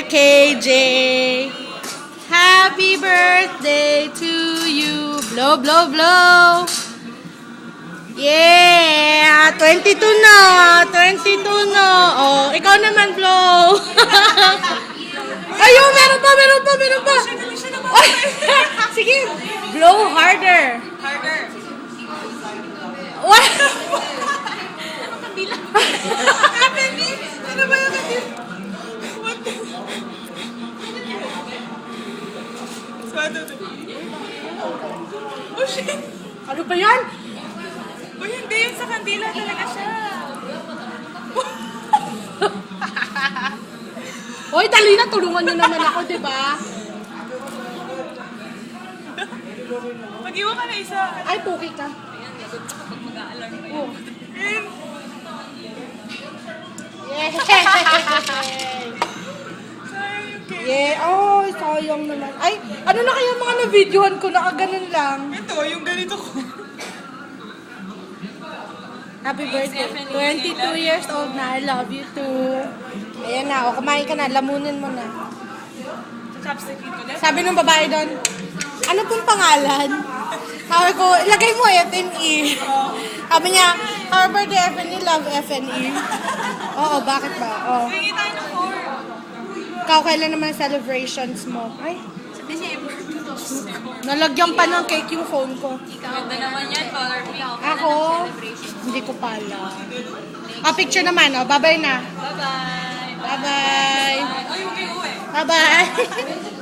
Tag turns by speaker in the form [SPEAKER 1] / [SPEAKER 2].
[SPEAKER 1] KJ, happy birthday to you. Blow, blow, blow. Yeah, 22 na. 22 na. Oh, ikaw naman, blow. Ayun, meron pa. Ay, sige, blow harder. What?
[SPEAKER 2] Ano ba yung kabila? Oh shit!
[SPEAKER 1] Ano ba yan?
[SPEAKER 2] Oh hindi, yun sa kandila talaga siya.
[SPEAKER 1] Hoy, dali na, tulungan niyo naman ako, di ba?
[SPEAKER 2] Mag-iwan ka na isa.
[SPEAKER 1] Ay, puki ka. Oh. Yay!
[SPEAKER 2] Sayang yung cake.
[SPEAKER 1] Yeah, oh, sayang naman. Ay, ano na kaya mga na-videohan ko, nakaganon lang.
[SPEAKER 2] Ito, yung ganito ko.
[SPEAKER 1] Happy birthday. 22 years old na. I love you too. Ayan na, o kumain ka na. Lamunin mo na.
[SPEAKER 2] Chopstick ko din.
[SPEAKER 1] Sabi ng babae doon, ano pong pangalan? Sabi ko, ilagay mo FNE. Sabi niya, happy birthday FNE, love FNE. Oo, bakit ba? Oo.
[SPEAKER 2] Hingi tayo ng 4.
[SPEAKER 1] Ikaw, kailan naman celebrations mo? Ay,
[SPEAKER 2] Sa December.
[SPEAKER 1] nalagyan pa ng cake yung phone ko.
[SPEAKER 2] Ganda naman yan, color pink.
[SPEAKER 1] Ako, hindi ko pala. Picture naman, oh. Bye-bye na.
[SPEAKER 2] Bye-bye.
[SPEAKER 1] Bye-bye.
[SPEAKER 2] Ay, okay, uwi.
[SPEAKER 1] Bye-bye.